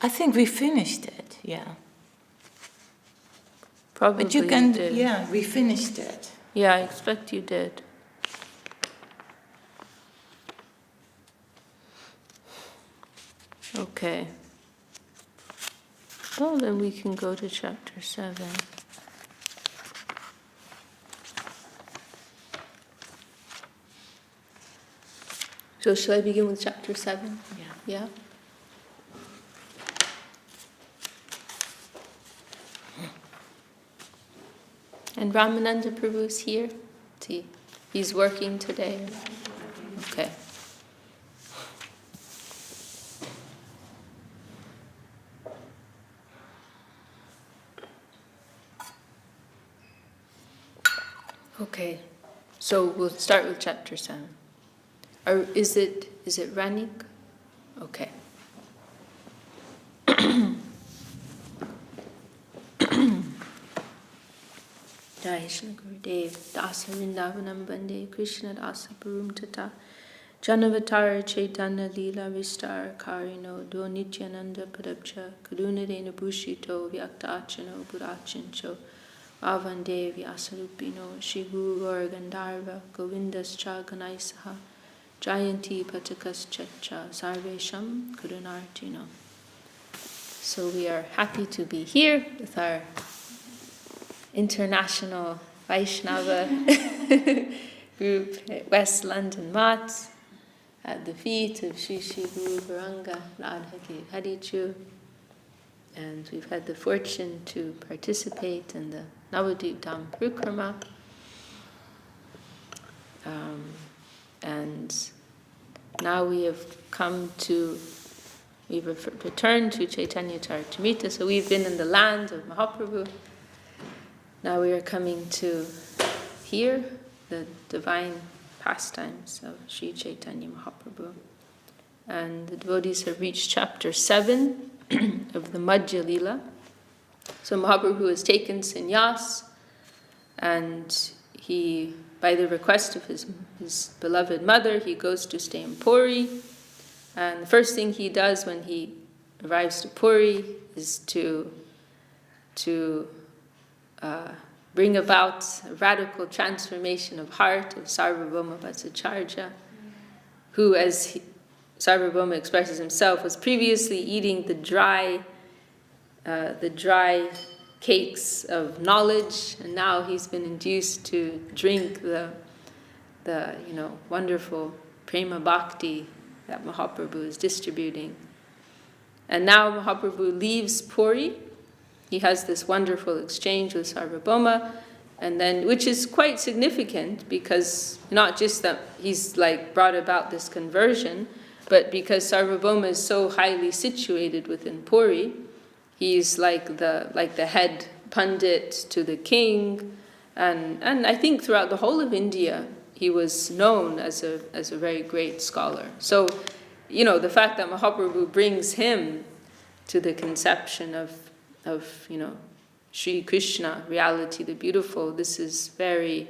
I think we finished it, yeah. Probably but you can, did. yeah, we finished it. Yeah, I expect you did. Okay. Well, then we can go to chapter 7. So shall I begin with chapter 7? Yeah. Yeah? And Ramananda Prabhu is here? He's working today? Okay. Okay, so we'll start with chapter 7. Or is it Ranik? Okay. Jai Shri Gurudev, Dasa Vrindavanam Bande, Krishna Dasa Parum Tata, Janavatara Chaitanya Lila Vistar Karino, Do Nityananda Padabcha, Karunarena Bhushito, Vyaktachano, Burachincho, Avande Vyasarupino, Shivu Gandharva, Govindas Cha Ganaisaha, Jayanti Patakas Ch.Ch, Sarvesham Karunartino. So we are happy to be here with our international Vaishnava group at West London Mats at the feet of Shri Shri Guru Varanga Radhake Harichu. And we've had the fortune to participate in the Navadvip Dham Parikrama. And now we have we've returned to Chaitanya Charitamrita, so we've been in the land of Mahaprabhu. Now we are coming to hear the divine pastimes of Sri Chaitanya Mahaprabhu. And the devotees have reached chapter 7 of the Madhya Lila. So Mahaprabhu has taken sannyas, and he, by the request of his beloved mother, he goes to stay in Puri. And the first thing he does when he arrives to Puri is to bring about a radical transformation of heart of Sarvabhauma Vatsacharya, who, as Sarvabhauma expresses himself, was previously eating the dry cakes of knowledge, and now he's been induced to drink the wonderful prema bhakti that Mahaprabhu is distributing. And now Mahaprabhu leaves Puri. He has this wonderful exchange with Sarvabhauma, and then, which is quite significant, because not just that he's brought about this conversion, but because Sarvabhauma is so highly situated within Puri, he's like the head pundit to the king, and I think throughout the whole of India he was known as a very great scholar. So, the fact that Mahaprabhu brings him to the conception of Sri Krishna, reality, the beautiful, this is very,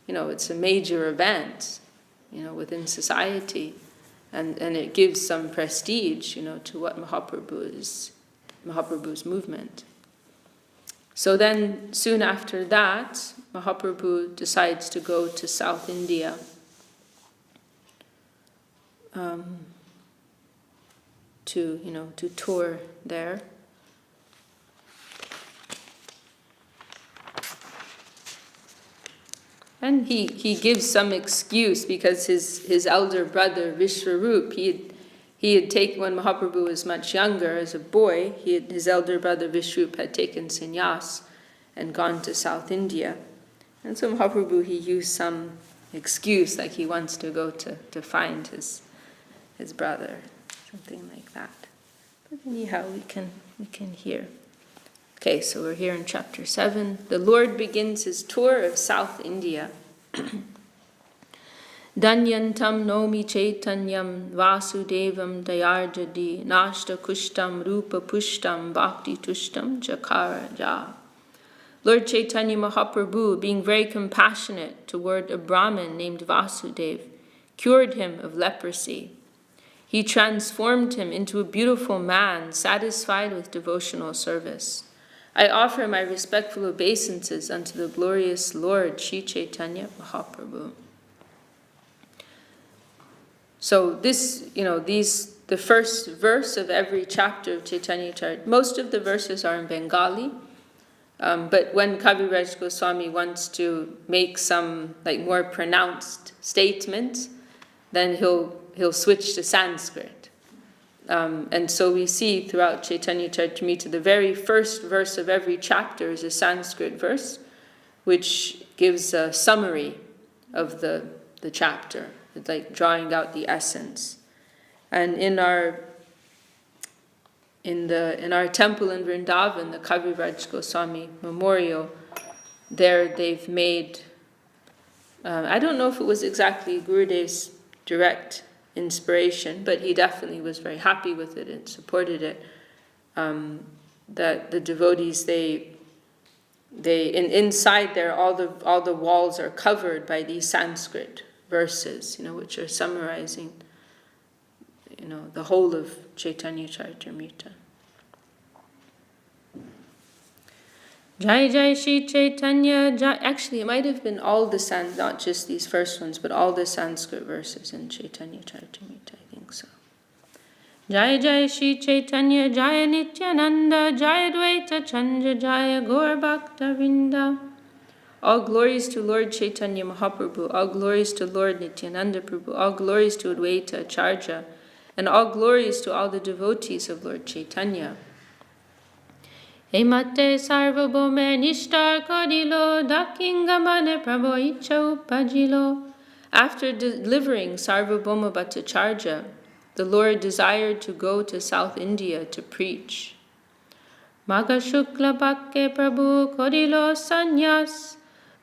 it's a major event, within society, and it gives some prestige, to what Mahaprabhu's movement. So then, soon after that, Mahaprabhu decides to go to South India. To tour there. And he gives some excuse, because his elder brother Vishwarup, he had taken, when Mahaprabhu was much younger, as a boy, his elder brother Vishwarup had taken sannyas and gone to South India. And so Mahaprabhu, he used some excuse, like he wants to go to find his brother, something like that. But anyhow, we can hear. Okay, so we're here in chapter 7. The Lord begins his tour of South India. Danyantam nomi chaitanyam vasudevam dayarjadi nashta kushtam rupa pushtam bhakti tushtam chakara ja. Lord Chaitanya Mahaprabhu, being very compassionate toward a Brahmin named Vasudev, cured him of leprosy. He transformed him into a beautiful man, satisfied with devotional service. I offer my respectful obeisances unto the glorious Lord Sri Chaitanya Mahaprabhu. So this, the first verse of every chapter of Chaitanya Charitamrita, most of the verses are in Bengali, but when Kaviraj Goswami wants to make some more pronounced statements, then he'll switch to Sanskrit. And so we see throughout Chaitanya Charitamrita, the very first verse of every chapter is a Sanskrit verse, which gives a summary of the chapter, drawing out the essence. And in our temple in Vrindavan, the Kaviraj Goswami Memorial, there they've made, I don't know if it was exactly Gurudev's direct inspiration, but he definitely was very happy with it and supported it. That the devotees, inside there, all the walls are covered by these Sanskrit verses, which are summarizing, the whole of Chaitanya Charitamrita. Jai Jai Shri Chaitanya Jai. Actually, it might have been all the not just these first ones, but all the Sanskrit verses in Chaitanya Charitamrita, I think so. Jai Jai Shri Chaitanya Jai Nityananda Jai Dvaita Chandra Jai Gaur Bhakta Vrinda. All glories to Lord Chaitanya Mahaprabhu, all glories to Lord Nityananda Prabhu, all glories to Advaita Acharya, and all glories to all the devotees of Lord Chaitanya. Hemate sarvabhome nishtar kadilo dakingamane prabho icha upajilo. After delivering Sarvabhauma Bhattacharya, the Lord desired to go to South India to preach. Magha shukla bhakke prabhu kodilo sanyas,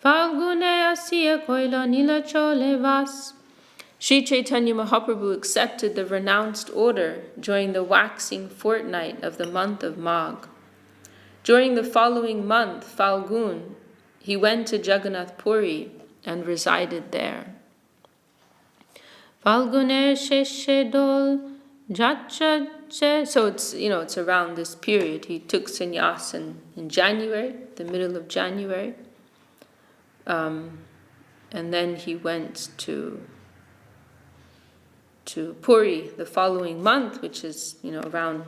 falgune asya koilo nilachole vas. Sri Chaitanya Mahaprabhu accepted the renounced order during the waxing fortnight of the month of Magh. During the following month, Falgun, he went to Jagannath Puri and resided there. Falgune Ch.Ch. dol Ch.Ch. So it's around this period. He took sannyas in January, the middle of January. And then he went to Puri the following month, which is, around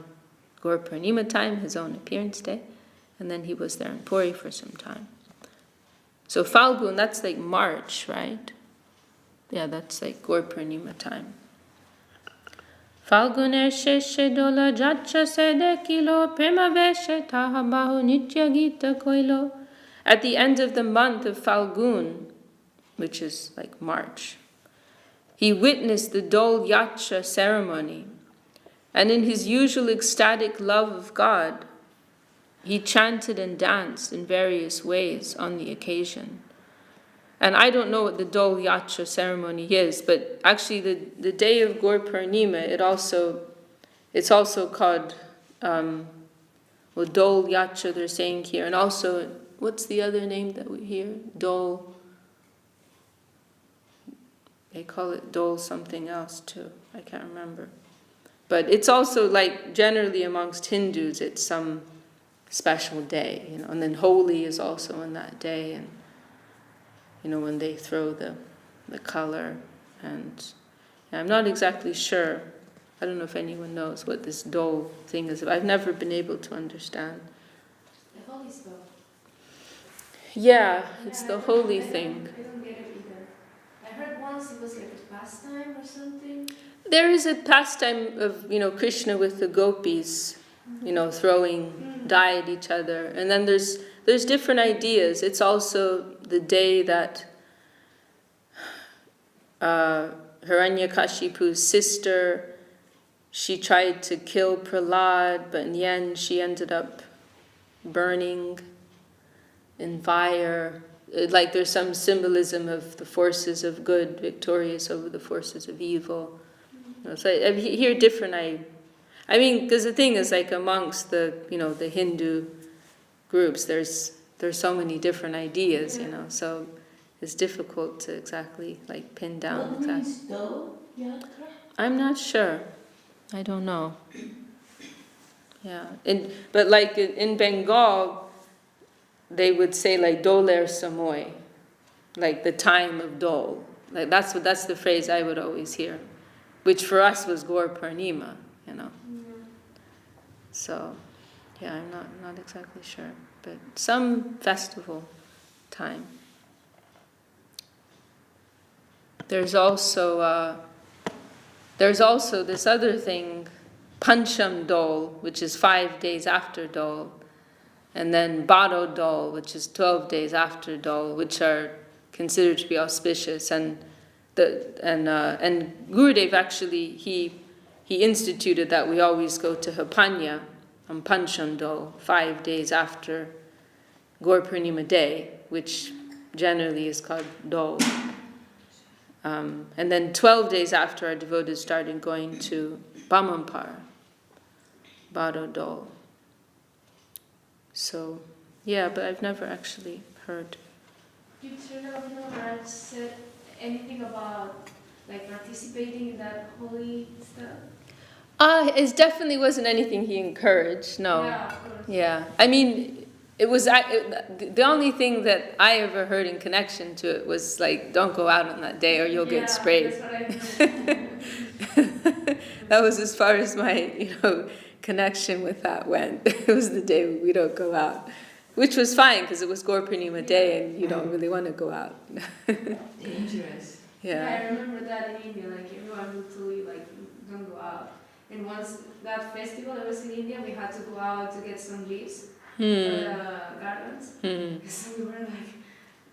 Gaur Purnima time, his own appearance day. And then he was there in Puri for some time. So Falgun, that's March, right? Yeah, that's Gaur Purnima time. Falgune Ch.Ch. dola Ch.Ch. sede kilo prema veshe tahabahu nitya gita koilo. At the end of the month of Falgun, which is March, he witnessed the Dol Yacha ceremony, and in his usual ecstatic love of God, he chanted and danced in various ways on the occasion. And I don't know what the Dol Yacha ceremony is, but actually the day of Gaur Purnima, it's also called Dol Yacha, they're saying here, and also, what's the other name that we hear? Dol. They call it Dol something else too. I can't remember. But it's also generally amongst Hindus, it's some special day, and then Holi is also on that day, and when they throw the color, and I'm not exactly sure. I don't know if anyone knows what this Dol thing is. I've never been able to understand. The holy stuff. Yeah, it's the holy thing. I don't get it either. I heard once it was a pastime or something. There is a pastime of, Krishna with the gopis, throwing dye at each other. And then there's different ideas. It's also the day that Hiranyakashipu's sister, she tried to kill Prahlad, but in the end she ended up burning in fire. There's some symbolism of the forces of good victorious over the forces of evil. So I hear different, because the thing is, amongst the, the Hindu groups, there's so many different ideas, so it's difficult to exactly, pin down exactly. What means Dol Yatra? I'm not sure. I don't know. Yeah, but like in Bengal, they would say like doler samoy, like the time of dole. Like that's the phrase I would always hear, which for us was Gaur Purnima, you know. So, yeah, I'm not exactly sure, but some festival time. There's also this other thing, Pancham Dol, which is 5 days after Dol, and then Bado Dol, which is 12 days after Dol, which are considered to be auspicious. And Gurudev actually he instituted that we always go to Hapanya on Pancham Dol, 5 days after Gaur Purnima Day, which generally is called Dol. And then 12 days after, our devotees started going to Bamampar, Bado Dol. So, yeah, but I've never actually heard. Did Sriyukta Maharaj said anything about like participating in that holy stuff? It definitely wasn't anything he encouraged, no. Yeah, of course. Yeah, I mean, the only thing that I ever heard in connection to it was like, don't go out on that day or you'll get sprayed. That's what I heard. That was as far as my, connection with that went. It was the day we don't go out, which was fine because it was Gaur Purnima Day and you don't really want to go out. Dangerous. Yeah, I remember that in India, like everyone would tell you like, don't go out. And once that festival I was in India, we had to go out to get some leaves for the gardens. So we were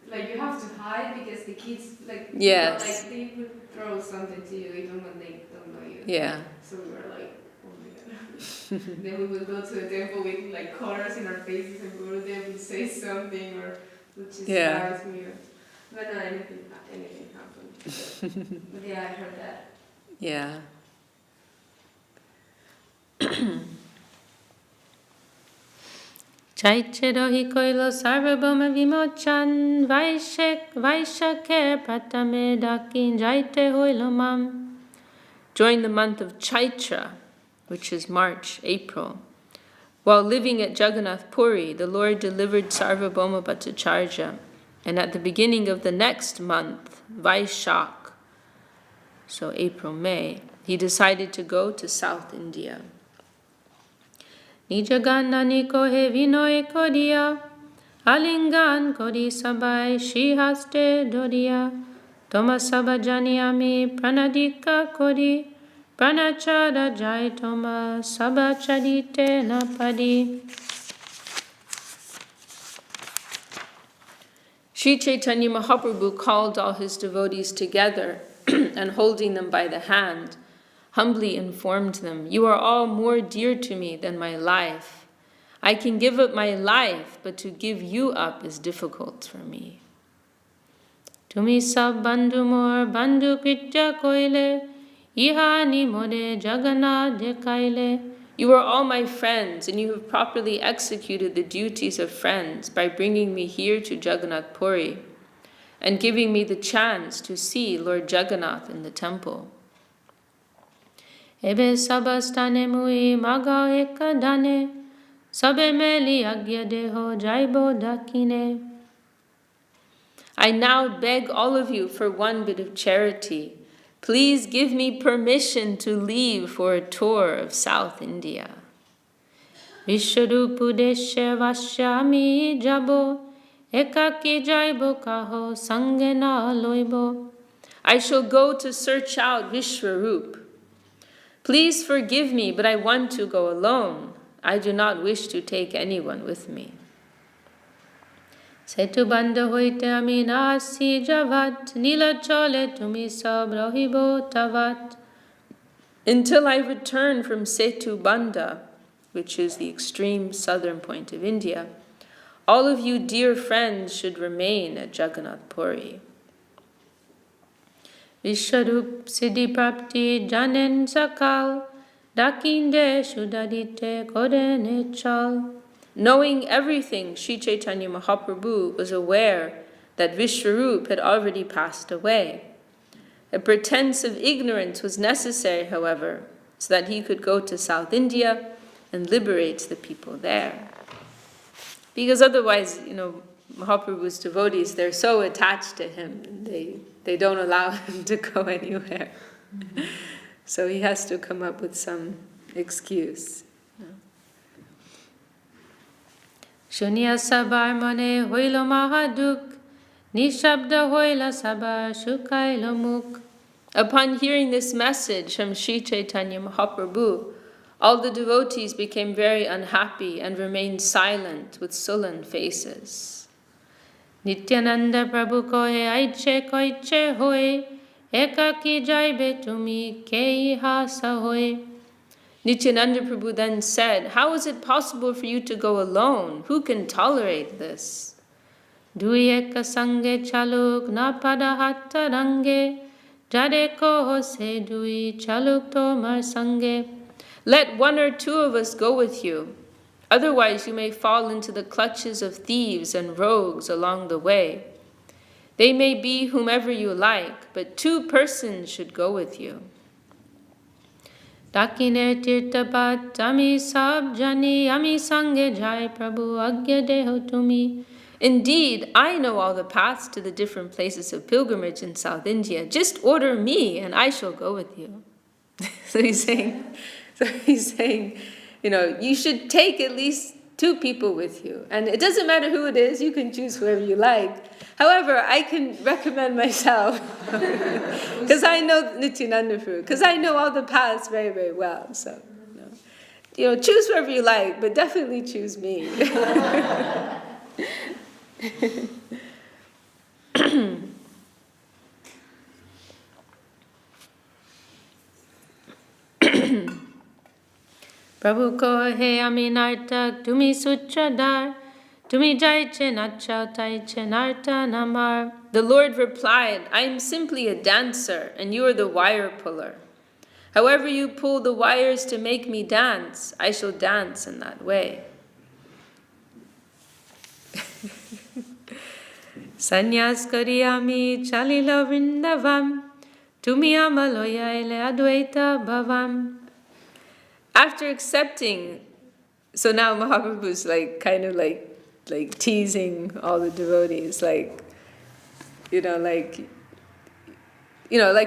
like you have to hide because the kids Yes. they would throw something to you even when they don't know you. Yeah. So we were like, oh my god. Then we would go to a temple with like colors in our faces and Gurudev would say something or would just embarrass me. But not anything happened. But yeah, I heard that. Yeah. Ch.Ch. rohi koilo sarvabhoma vimochan Vishakha pratame dakin jaite hoilo mam. During the month of Ch.Ch., which is March, April, while living at Jagannath Puri, the Lord delivered Sarvabhauma Bhattacharya, and at the beginning of the next month, Vishakha, so April, May, he decided to go to South India. Nijaganani kohe vinoy kodiya, alingan kodi sabai shihaste dodiya, toma sabajani ami pranadika kodi, pranachada jai toma sabachadite napadi. Sri Chaitanya Mahaprabhu called all his devotees together and holding them by the hand, humbly informed them, "You are all more dear to me than my life. I can give up my life, but to give you up is difficult for me. Tumi sab bandhu mor bandhu kritya koile, ihani more Jagannath dekaile." You are all my friends, and you have properly executed the duties of friends by bringing me here to Jagannath Puri and giving me the chance to see Lord Jagannath in the temple. Ebe sabastane mui maga ekadane, sabe meli agya deho jaibo dakine. I now beg all of you for one bit of charity. Please give me permission to leave for a tour of South India. Vishwarupu deshe vashyami jabo, ekaki jaibo kaho sangena loibo. I shall go to search out Vishwarup. Please forgive me, but I want to go alone. I do not wish to take anyone with me. Setu banda hoite ami nasi javat, nila chole tumi sab rohibo tavat. Until I return from Setu Banda, which is the extreme southern point of India, all of you dear friends should remain at Jagannath Puri. Vishwarup siddhi prapti janen sakal, dakinde shudadite kore chal. Knowing everything, Sri Chaitanya Mahaprabhu was aware that Vishwarup had already passed away. A pretense of ignorance was necessary, however, so that he could go to South India and liberate the people there. Because otherwise, Mahaprabhu's devotees, they're so attached to him, they don't allow him to go anywhere. So he has to come up with some excuse. Shunya sabar mane hoilo mahaduk, nishabda hoila sabar shukailo muk. Upon hearing this message from Sri Chaitanya Mahaprabhu, all the devotees became very unhappy and remained silent with sullen faces. Nityananda Prabhu kohe aiche koiche hoye, ekaki jaibe tumi kei hasa hoye. Nityananda Prabhu then said, "How is it possible for you to go alone? Who can tolerate this? Dui eka sange chaluk na pada hatta range, jade ko hose dui chaluk tomar sange." Let one or two of us go with you. Otherwise you may fall into the clutches of thieves and rogues along the way. They may be whomever you like, but 2 persons should go with you. Dakine tirtapat ami sab jani ami sange jai Prabhu agya deho tumi. Indeed, I know all the paths to the different places of pilgrimage in South India. Just order me and I shall go with you. So he's saying, you should take at least 2 people with you. And it doesn't matter who it is, you can choose whoever you like. However, I can recommend myself, because I know Nityananda Prabhu, because I know all the paths very, very well. So, choose whoever you like, but definitely choose me. Prabhu ko he ami nartak tumi sutradar, tumi jaiche nachao taiche narta namar. The Lord replied, "I am simply a dancer, and you are the wire puller. However you pull the wires to make me dance, I shall dance in that way." Sanyas kariyami chalila vrindavam, tumi amaloya ele advaita bhavam. After accepting, so now Mahaprabhu's kind of teasing all the devotees,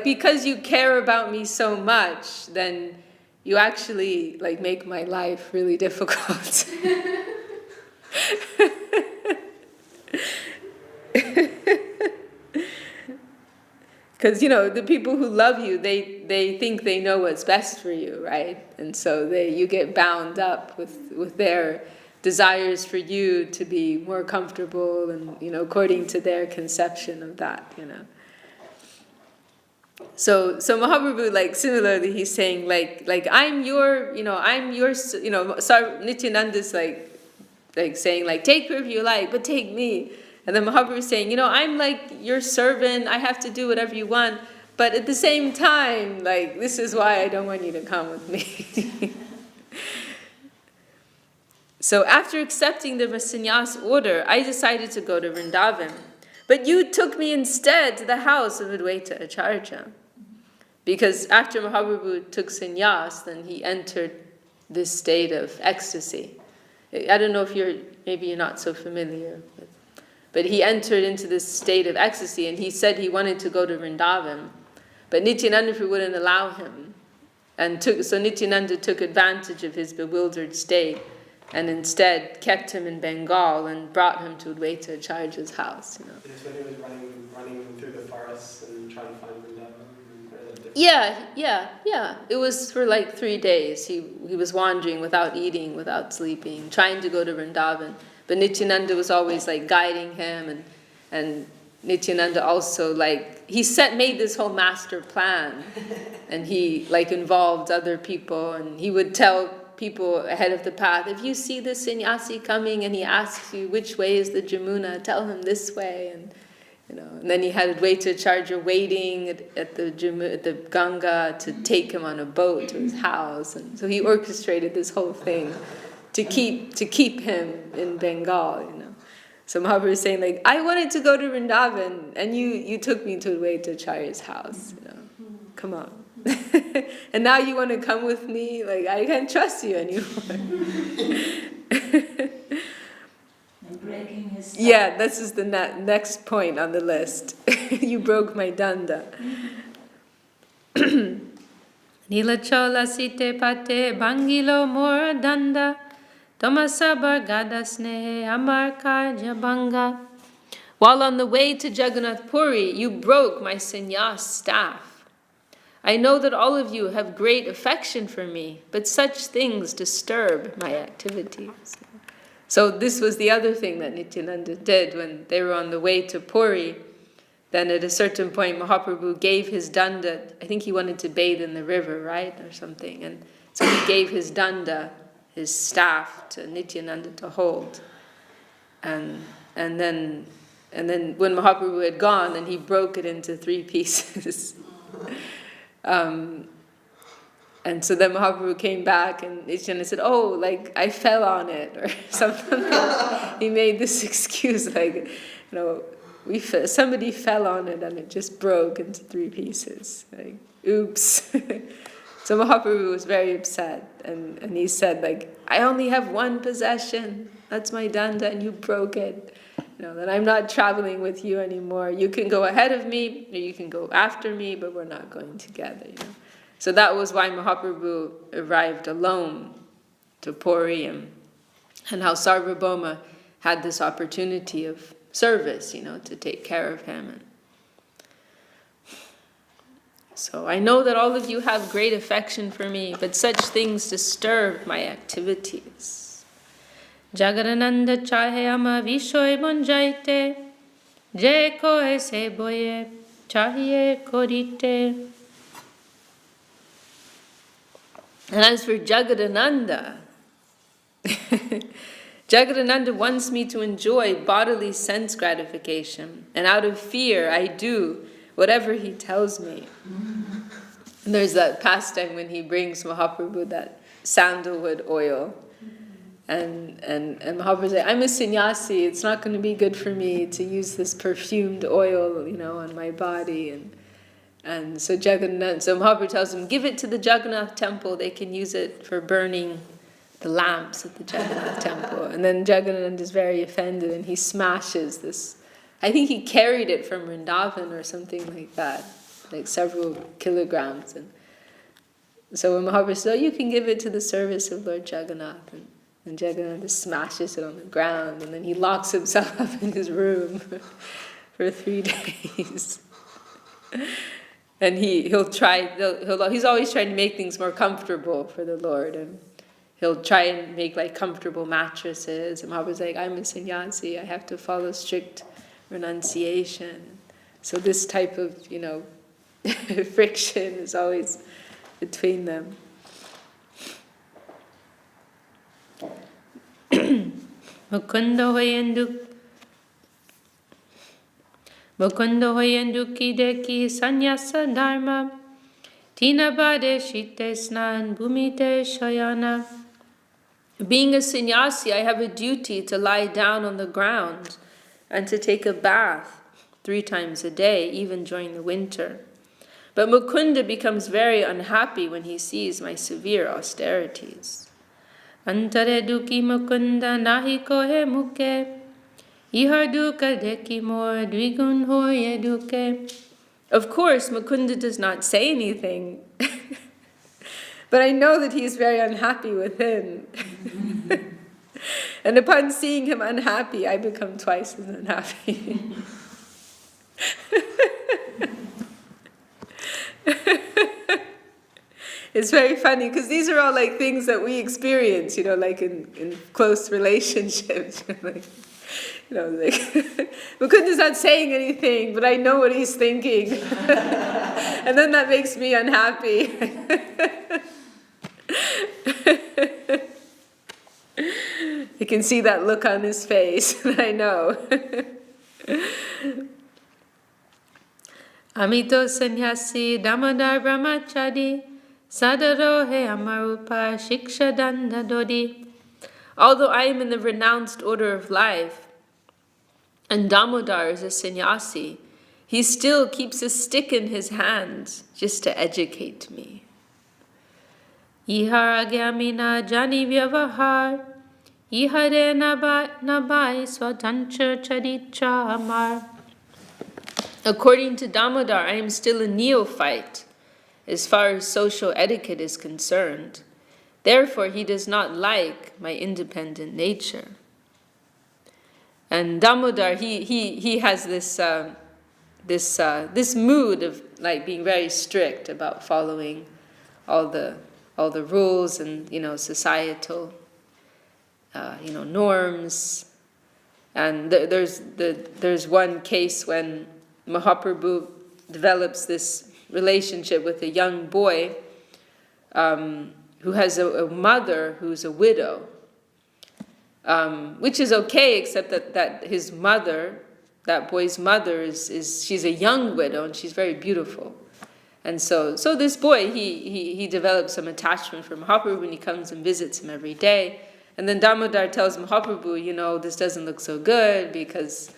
because you care about me so much, then you actually make my life really difficult. Because, the people who love you, they think they know what's best for you, right? And so you get bound up with their desires for you to be more comfortable and, according to their conception of that, So Mahaprabhu, similarly, he's saying, I'm your, so Nityananda's saying, take whoever you like, but take me. And then Mahaprabhu is saying, I'm like your servant, I have to do whatever you want, but at the same time, this is why I don't want you to come with me. So after accepting the sannyas order, I decided to go to Vrindavan. But you took me instead to the house of Advaita Acharya. Because after Mahaprabhu took sannyas, then he entered this state of ecstasy. I don't know if maybe you're not so familiar with. But he entered into this state of ecstasy, and he said he wanted to go to Vrindavan. But Nityananda Prabhu wouldn't allow him. So Nityananda took advantage of his bewildered state, and instead kept him in Bengal and brought him to Advaita Acharya's house. It's when he was running through the forests and trying to find Vrindavan? Yeah. It was for 3 days. He was wandering without eating, without sleeping, trying to go to Vrindavan. But Nityananda was always guiding him, and Nityananda also made this whole master plan, and he involved other people, and he would tell people ahead of the path, if you see the sannyasi coming and he asks you which way is the Jamuna, tell him this way, and then he had Advaita Acharya waiting at the Ganga to take him on a boat to his house, and so he orchestrated this whole thing to keep him in Bengal, So Mahaprabhu is saying, I wanted to go to Vrindavan, and you took me to Advaita Acharya's house, Come on. And now you want to come with me? Like, I can't trust you anymore. And breaking his stuff. Yeah, this is the next point on the list. You broke my danda. Nilachola site pate bangilo mora danda tomasabar gadasnehe amar karja banga. While on the way to Jagannath Puri, you broke my sannyas staff. I know that all of you have great affection for me, but such things disturb my activities. So this was the other thing that Nityananda did when they were on the way to Puri. Then at a certain point, Mahaprabhu gave his danda. I think he wanted to bathe in the river, right, or something. And so he gave his danda, his staff, to Nityananda to hold. And then when Mahaprabhu had gone, then he broke it into 3 pieces. And so then Mahaprabhu came back and Nityananda said, "Oh, like I fell on it," or something. He made this excuse, like, somebody fell on it and it just broke into 3 pieces. Like, oops. So Mahaprabhu was very upset, and he said, like, "I only have one possession. That's my danda, and you broke it. That I'm not traveling with you anymore. You can go ahead of me, or you can go after me, but we're not going together." So that was why Mahaprabhu arrived alone to Puri, and how Sarvabhauma had this opportunity of service, to take care of him. So I know that all of you have great affection for me, but such things disturb my activities. Jagadananda chahe ama vishoy bonjaite, je kohe se boye chahiye korite. And as for Jagadananda, Jagadananda wants me to enjoy bodily sense gratification, and out of fear I do whatever he tells me. And there's that pastime when he brings Mahaprabhu that sandalwood oil. And Mahaprabhu said, "I'm a sannyasi, it's not going to be good for me to use this perfumed oil, on my body." And so Mahaprabhu tells him, "Give it to the Jagannath temple, they can use it for burning the lamps at the Jagannath temple." And then Jagannath is very offended and he smashes this. I think he carried it from Vrindavan or something like that, like several kilograms. And so when Mahaprabhu said, "Oh, you can give it to the service of Lord Jagannath," and Jagannath just smashes it on the ground, and then he locks himself up in his room for 3 days. And he's always trying to make things more comfortable for the Lord, and he'll try and make like comfortable mattresses. And Mahaprabhu's like, "I'm a sannyasi, I have to follow strict renunciation." So this type of, friction is always between them. Mukunda hoyenduki deki sannyasa dharma tina bade shite snan bhumite shayana. Being a sannyasi, I have a duty to lie down on the ground and to take a bath 3 times a day, even during the winter. But Mukunda becomes very unhappy when he sees my severe austerities. Antare duki Mukunda nahi kohe muke ihar duka deki mor dwigun hoye duke. Of course, Mukunda does not say anything, but I know that he is very unhappy within. And upon seeing him unhappy, I become twice as unhappy. It's very funny because these are all like things that we experience, like in close relationships. Mukunda's not saying anything, but I know what he's thinking. And then that makes me unhappy. You can see that look on his face, I know. Amito sannyasi damodar brahmachari sadarohe amarupa shiksha danda dodi. Although I am in the renounced order of life, and Damodar is a sannyasi, he still keeps a stick in his hand just to educate me. Ihar agyamina jani vyavahar, ihare nabai swatantra charicha amar. According to Damodar, I am still a neophyte as far as social etiquette is concerned. Therefore, he does not like my independent nature. And Damodar, he has this mood of like being very strict about following all the rules and societal norms. And there's one case when Mahaprabhu develops this relationship with a young boy who has a mother who's a widow, which is okay, except that his mother, that boy's mother, she's a young widow and she's very beautiful. And so this boy, he develops some attachment for Mahaprabhu and he comes and visits him every day. And then Damodar tells Mahaprabhu, this doesn't look so good because,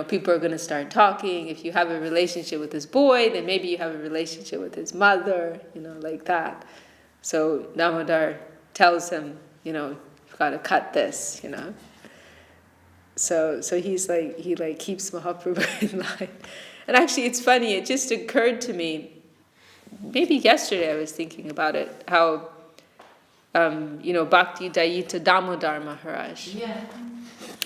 people are going to start talking. If you have a relationship with this boy, then maybe you have a relationship with his mother, like that. So Damodar tells him, you've got to cut this, So he's like, he keeps Mahaprabhu in line. And actually it's funny, it just occurred to me, maybe yesterday I was thinking about it, how, Bhakti Dayita Damodar Maharaj. Yeah.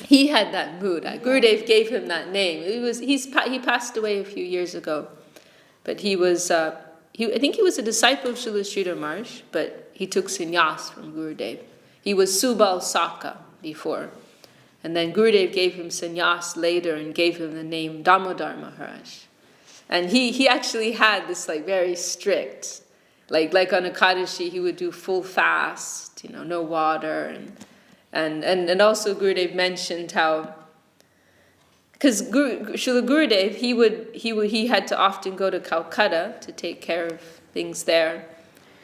He had that mood. Gurudev gave him that name. He passed away a few years ago, but he was I think he was a disciple of Srila Sridhar Maharaj, but he took sannyas from Gurudev. He was Subal Saka before, and then Gurudev gave him sannyas later and gave him the name Damodar Maharaj. And he actually had this very strict, like on Ekadashi he would do full fast, no water, and also Gurudev mentioned how, because Srila Gurudev, he had to often go to Calcutta to take care of things there,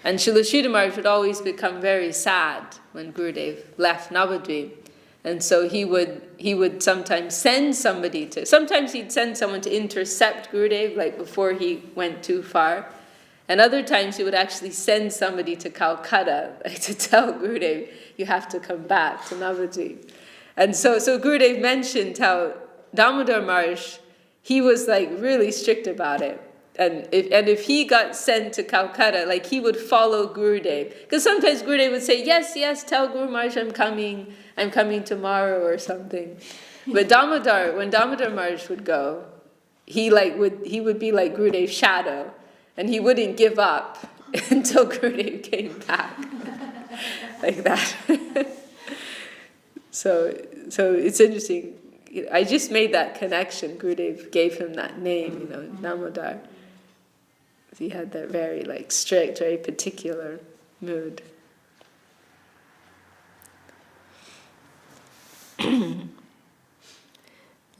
and Srila Sridhar Maharaj would always become very sad when Gurudev left Navadvip, and so he would sometimes send somebody sometimes he'd send someone to intercept Gurudev before he went too far, and other times he would actually send somebody to Calcutta to tell Gurudev, you have to come back to Navadvip. And so Gurudev mentioned how Damodar Maharaj, he was really strict about it. And if he got sent to Calcutta, he would follow Gurudev. Because sometimes Gurudev would say, yes, tell Guru Maharaj I'm coming tomorrow or something. But when Damodar Maharaj would go, he would be like Gurudev's shadow. And he wouldn't give up until Gurudev came back. Like that. So it's interesting. I just made that connection. Gurudev gave him that name, Damodar. He had that very strict, very particular mood.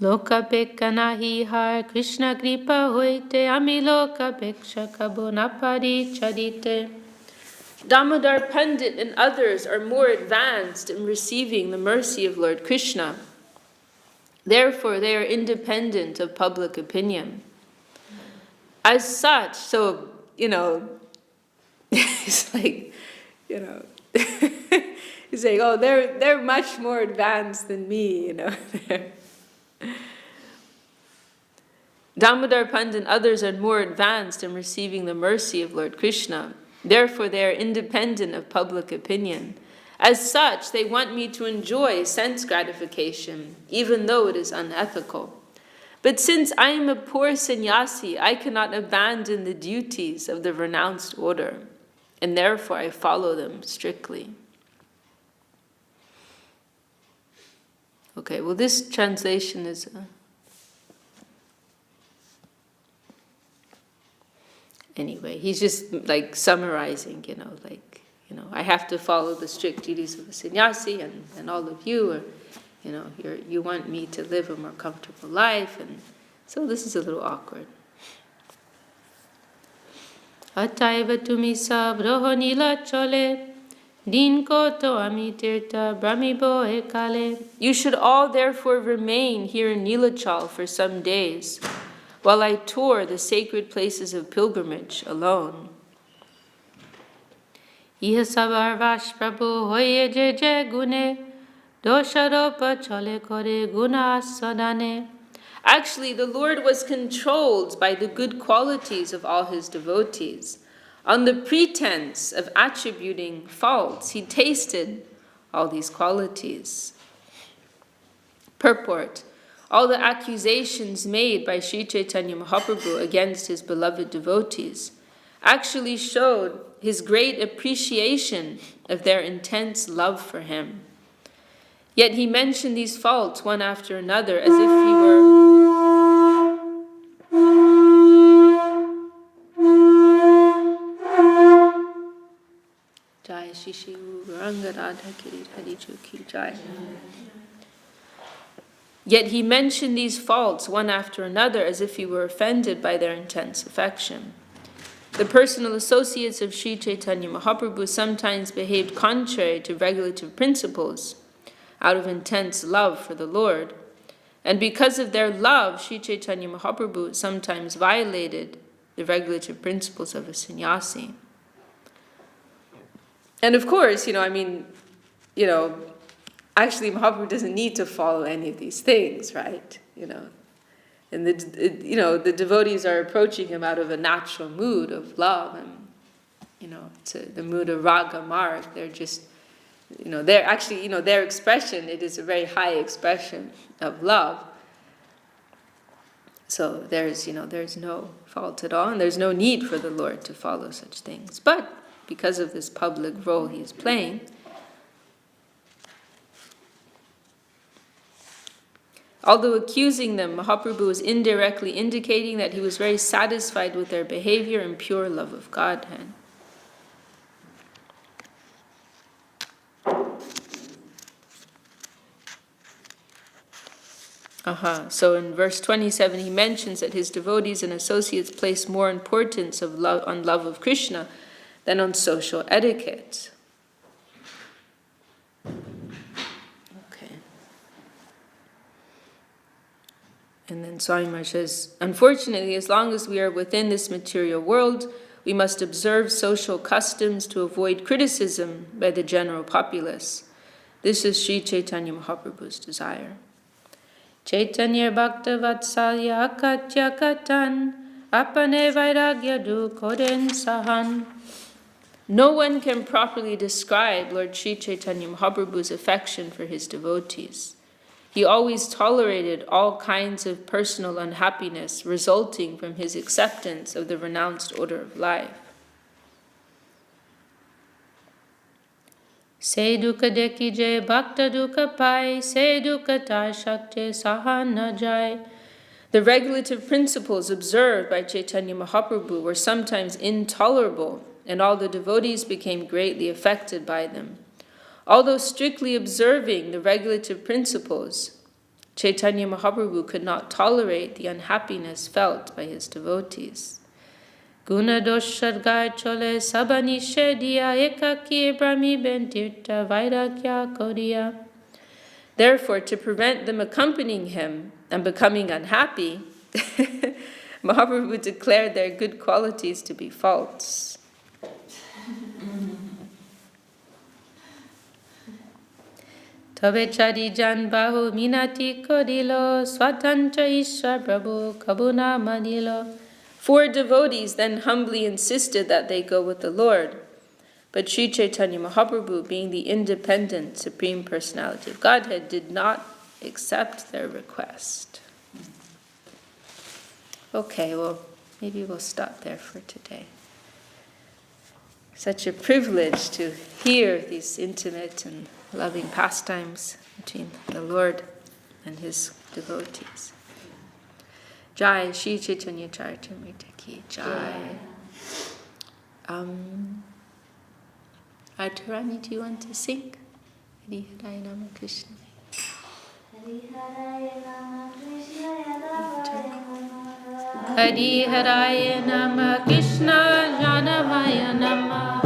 Loka pekka nahi har Krishna kripa hoite ami loka peksha kabo napari charite. Damodar Pandit and others are more advanced in receiving the mercy of Lord Krishna. Therefore, they are independent of public opinion. As such, so, it's he's saying, oh, they're much more advanced than me, Damodar Pandit and others are more advanced in receiving the mercy of Lord Krishna. Therefore, they are independent of public opinion. As such, they want me to enjoy sense gratification, even though it is unethical. But since I am a poor sannyasi, I cannot abandon the duties of the renounced order, and therefore I follow them strictly. Okay, well, this translation is... Anyway, he's just summarizing, I have to follow the strict duties of a sannyasi, and all of you are, you want me to live a more comfortable life, and so this is a little awkward. Ataiva tumi sabroho nila chole, din koto ami tirta brahmibo ekale. You should all therefore remain here in Nilachal for some days. while I tour the sacred places of pilgrimage alone. Iha sabarvash prabhu hoye je je gune, dosharopa chole kore guna sadane. Actually, the Lord was controlled by the good qualities of all his devotees. On the pretense of attributing faults, he tasted all these qualities. Purport: all the accusations made by Sri Chaitanya Mahaprabhu against his beloved devotees actually showed his great appreciation of their intense love for him. Yet he mentioned these faults one after another as if he were Jai Shishi Ranga Radha Kiri Hari Chuki Jai. Yet he mentioned these faults one after another as if he were offended by their intense affection. The personal associates of Sri Chaitanya Mahaprabhu sometimes behaved contrary to regulative principles out of intense love for the Lord. And because of their love, Sri Chaitanya Mahaprabhu sometimes violated the regulative principles of a sannyasi. And of course, actually Mahaprabhu doesn't need to follow any of these things, right? And the devotees are approaching him out of a natural mood of love, and the mood of raga marg. They're just, they're actually, their expression. It is a very high expression of love. So there's no fault at all, and there's no need for the Lord to follow such things. But because of this public role he is playing, although accusing them, Mahaprabhu was indirectly indicating that he was very satisfied with their behavior and pure love of Godhead. So in verse 27, he mentions that his devotees and associates place more importance on love of Krishna than on social etiquette. Okay. And then Swami Maharaj says, unfortunately, as long as we are within this material world, we must observe social customs to avoid criticism by the general populace. This is Sri Chaitanya Mahaprabhu's desire. Chaitanya Bhakta Vatsalya Katya Katan Apane Vairagya Du Koden Sahan. No one can properly describe Lord Sri Chaitanya Mahaprabhu's affection for his devotees. He always tolerated all kinds of personal unhappiness resulting from his acceptance of the renounced order of life. Se dukkha dekhi je bhakta dukkha pai, se dukkha tar shakte sahan na jai. The regulative principles observed by Chaitanya Mahaprabhu were sometimes intolerable, and all the devotees became greatly affected by them. Although strictly observing the regulative principles, Chaitanya Mahaprabhu could not tolerate the unhappiness felt by his devotees. Guna doshadgar chole sabani shediya ekaki brahmi bentirta vairagya kodiya. Therefore, to prevent them accompanying him and becoming unhappy, Mahaprabhu declared their good qualities to be false. Tabe chari jan bahu minati kodilo swatantra ishwar prabhu kabuna manilo. 4 devotees then humbly insisted that they go with the Lord. But Sri Chaitanya Mahaprabhu, being the independent Supreme Personality of Godhead, did not accept their request. Okay, well, maybe we'll stop there for today. Such a privilege to hear these intimate and loving pastimes between the Lord and his devotees. Jai Shri Chaitanya Charitamrita ki Jai. Arturani, do you want to sing? Hari Hari Nama Krishna. Hari Hari Nama Krishna Janamaya Nama.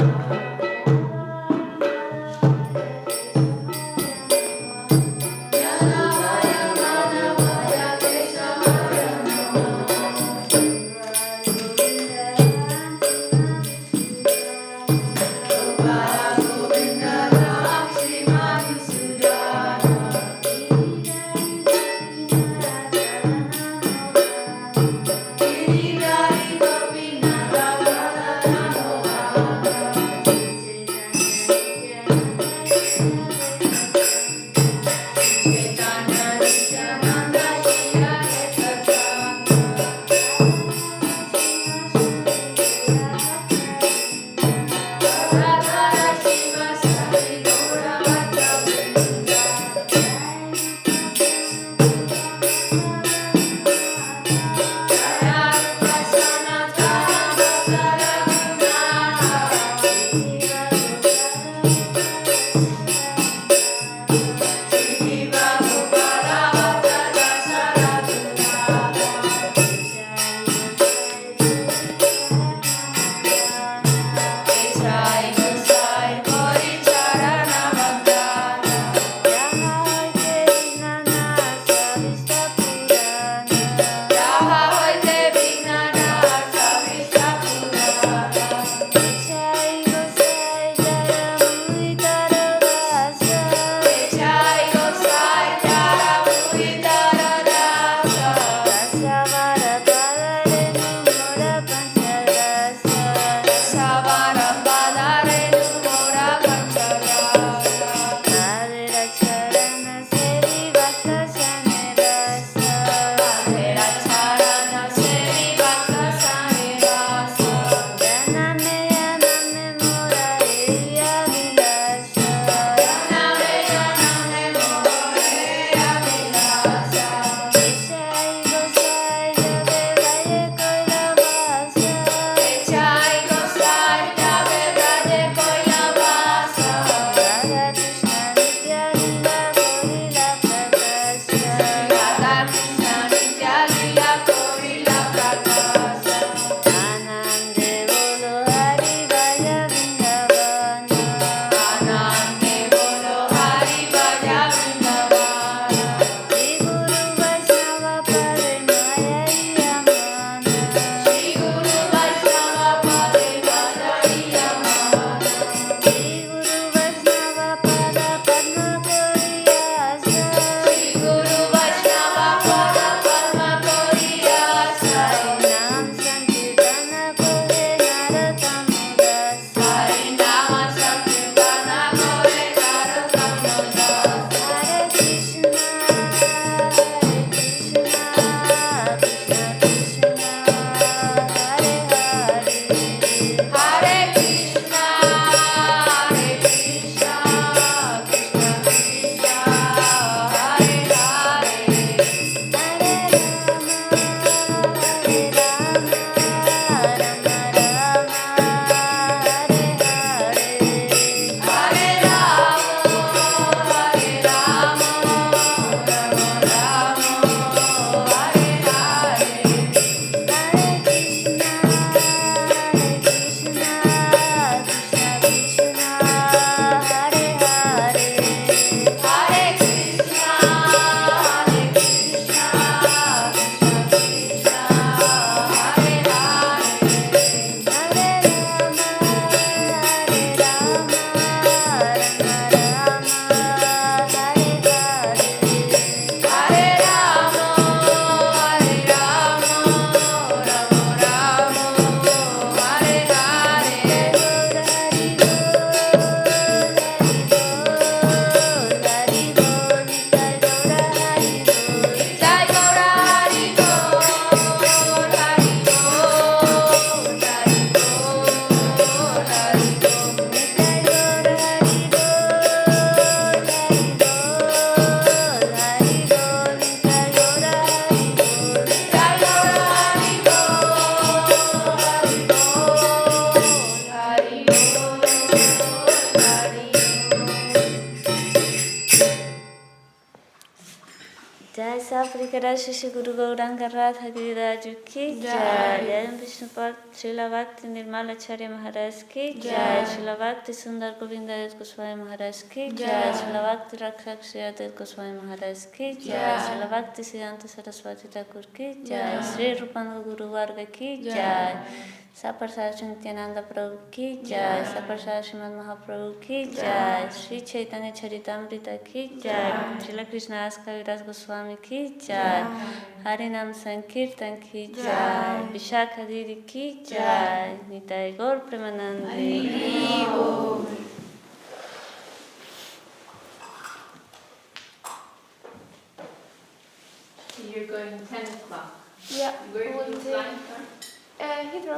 Jai Saprikara Shishi Guru Gauranga Radha Giriraj ki Jai. Jai Vishnupad Srila Bhakti Nirmalacharya Maharaj ki Jai. Srila Bhakti Sundar Govinda Goswami Maharaj ki Jai. Srila Bhakti Rakshak Sri Goswami Maharaj ki Jai. Srila Bhakti Siddhanta Saraswati Thakur ki Jai. Sri Rupanga Guru Varga ki Jai. Saparsar Nityananda Prabhu ki Jai. Saparsar Srimad Mahaprabhu ki Jai. Sri Chaitanya Charitamrita ki Jai. Srila Krishna Das Kaviraj Goswami ki Jai. Harinam Sankirtan ki Jai. Vishakha Didi ki Jai. Nitai Gaur Premanandi. You're going 10 o'clock. Yeah. Where are you flying from? Heathrow.